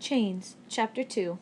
Chains, Chapter 2.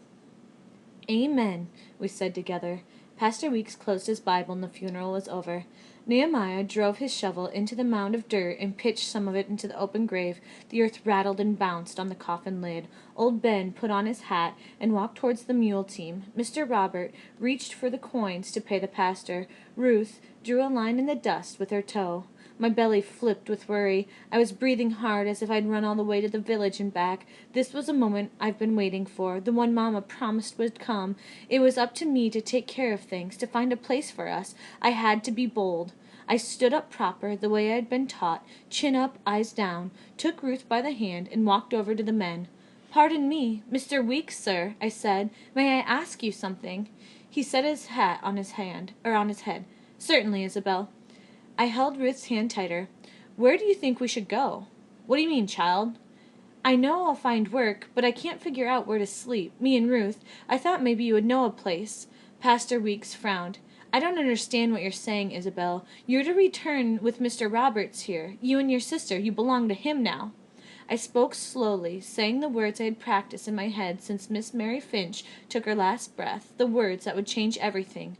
Amen, we said together. Pastor Weeks closed his Bible and the funeral was over. Nehemiah drove his shovel into the mound of dirt and pitched some of it into the open grave. The earth rattled and bounced on the coffin lid. Old Ben put on his hat and walked towards the mule team. Mr. Robert reached for the coins to pay the pastor. Ruth drew a line in the dust with her toe. My belly flipped with worry. I was breathing hard as if I'd run all the way to the village and back. This was a moment I've been waiting for, the one Mama promised would come. It was up to me to take care of things, to find a place for us. I had to be bold. I stood up proper, the way I had been taught, chin up, eyes down, took Ruth by the hand, and walked over to the men. "Pardon me, Mr. Weeks, sir," I said. "May I ask you something?" He set his hat on his head. "Certainly, Isabel." I held Ruth's hand tighter. "Where do you think we should go?" "What do you mean, child?" "I know I'll find work, but I can't figure out where to sleep. Me and Ruth. I thought maybe you would know a place." Pastor Weeks frowned. "I don't understand what you're saying, Isabel. You're to return with Mr. Roberts here. You and your sister. You belong to him now." I spoke slowly, saying the words I had practiced in my head since Miss Mary Finch took her last breath, the words that would change everything.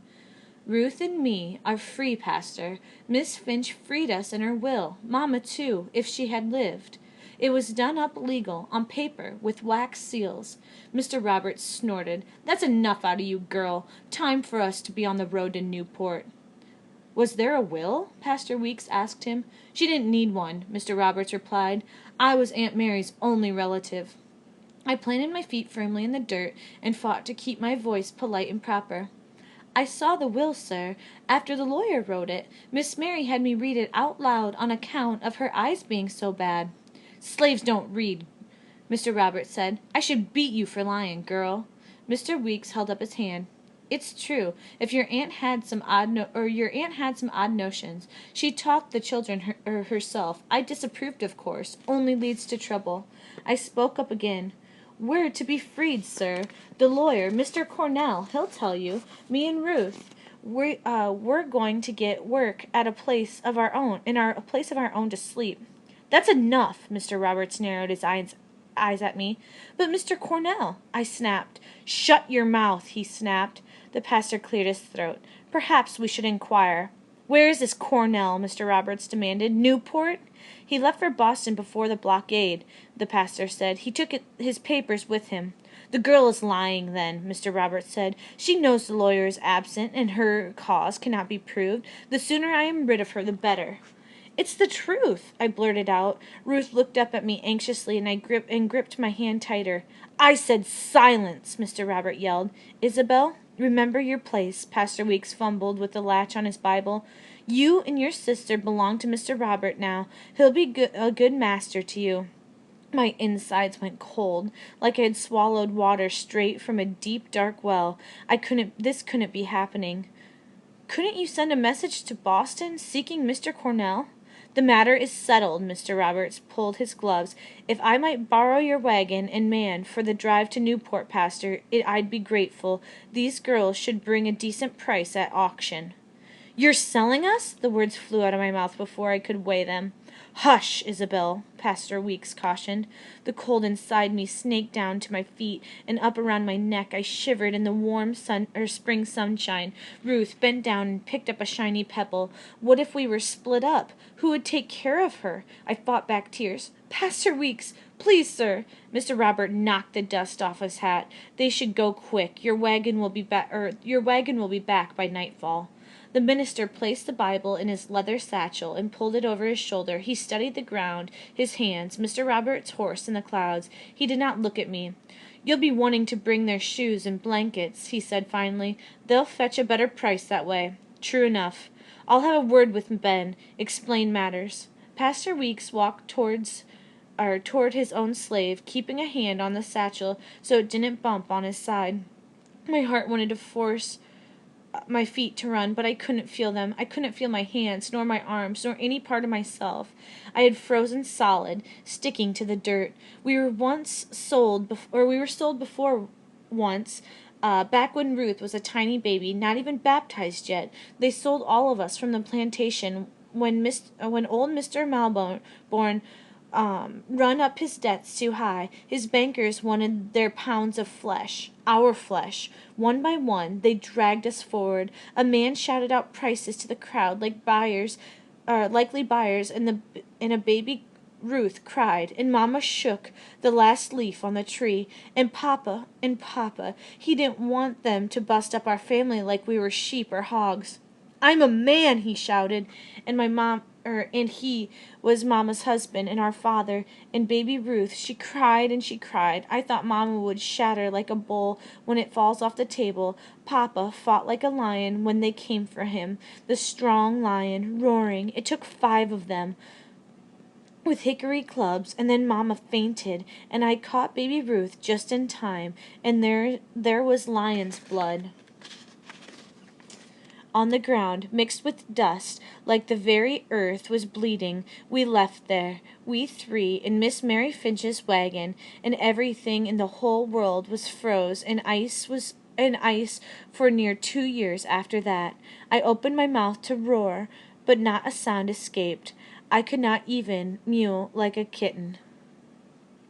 "Ruth and me are free, Pastor. Miss Finch freed us in her will. Mama, too, if she had lived. It was done up legal, on paper, with wax seals." Mr. Roberts snorted. "That's enough out of you, girl. Time for us to be on the road to Newport." "Was there a will?" Pastor Weeks asked him. "She didn't need one," Mr. Roberts replied. "I was Aunt Mary's only relative." I planted my feet firmly in the dirt and fought to keep my voice polite and proper. "I saw the will, sir, after the lawyer wrote it. Miss Mary had me read it out loud on account of her eyes being so bad." "Slaves don't read," Mr. Roberts said. "I should beat you for lying, girl." Mr. Weeks held up his hand. "It's true. If your aunt had some odd notions. She taught the children herself. I disapproved, of course. Only leads to trouble." I spoke up again. "We're to be freed, sir. The lawyer, Mr. Cornell, he'll tell you. Me and Ruth, we're going to get work at a place of our own, a place of our own to sleep." "That's enough!" Mr. Roberts narrowed his eyes at me. "But Mr. Cornell," I snapped. "Shut your mouth," he snapped. The pastor cleared his throat. "Perhaps we should inquire." "Where is this Cornell?" Mr. Roberts demanded. "Newport?" "He left for Boston before the blockade," the pastor said. "He took his papers with him." "The girl is lying, then," Mr. Roberts said. "She knows the lawyer is absent, and her cause cannot be proved. The sooner I am rid of her, the better." "It's the truth," I blurted out. Ruth looked up at me anxiously, and I gripped my hand tighter. "I said silence!" Mr. Robert yelled. "Isabel, remember your place." Pastor Weeks fumbled with the latch on his Bible. "You and your sister belong to Mr. Robert now. He'll be a good master to you." My insides went cold, like I had swallowed water straight from a deep, dark well. This couldn't be happening. "Couldn't you send a message to Boston, seeking Mr. Cornell?" "The matter is settled." Mr. Roberts pulled his gloves. "If I might borrow your wagon and man for the drive to Newport, Pastor, I'd be grateful. These girls should bring a decent price at auction." "You're selling us?" The words flew out of my mouth before I could weigh them. "Hush, Isabel," Pastor Weeks cautioned. The cold inside me snaked down to my feet and up around my neck. I shivered in the warm spring sunshine. Ruth bent down and picked up a shiny pebble. What if we were split up? Who would take care of her? I fought back tears. "Pastor Weeks, please, sir." Mr. Robert knocked the dust off his hat. "They should go quick. Your wagon will be back by nightfall." The minister placed the Bible in his leather satchel and pulled it over his shoulder. He studied the ground, his hands, Mr. Robert's horse, and the clouds. He did not look at me. "You'll be wanting to bring their shoes and blankets," he said finally. "They'll fetch a better price that way." "True enough. I'll have a word with Ben, explain matters." Pastor Weeks walked toward his own slave, keeping a hand on the satchel so it didn't bump on his side. My heart wanted to force my feet to run, but I couldn't feel them. I couldn't feel my hands, nor my arms, nor any part of myself. I had frozen solid, sticking to the dirt. We were sold before once, back when Ruth was a tiny baby, not even baptized yet. They sold all of us from the plantation when old Mr. Malborn run up his debts too high. His bankers wanted their pounds of flesh, our flesh. One by one, they dragged us forward. A man shouted out prices to the crowd like likely buyers, and a baby Ruth cried, and Mamma shook the last leaf on the tree. And Papa, he didn't want them to bust up our family like we were sheep or hogs. I'm a man, he shouted, and and he was Mamma's husband and our father, and baby Ruth, she cried and she cried. I thought Mamma would shatter like a bowl when it falls off the table. Papa fought like a lion when they came for him, the strong lion, roaring. It took 5 of them with hickory clubs, and then Mamma fainted, and I caught baby Ruth just in time, and there was lion's blood on the ground, mixed with dust, like the very earth was bleeding. We left there, we 3, in Miss Mary Finch's wagon, and everything in the whole world was froze, and ice for near 2 years after that. I opened my mouth to roar, but not a sound escaped. I could not even mew like a kitten.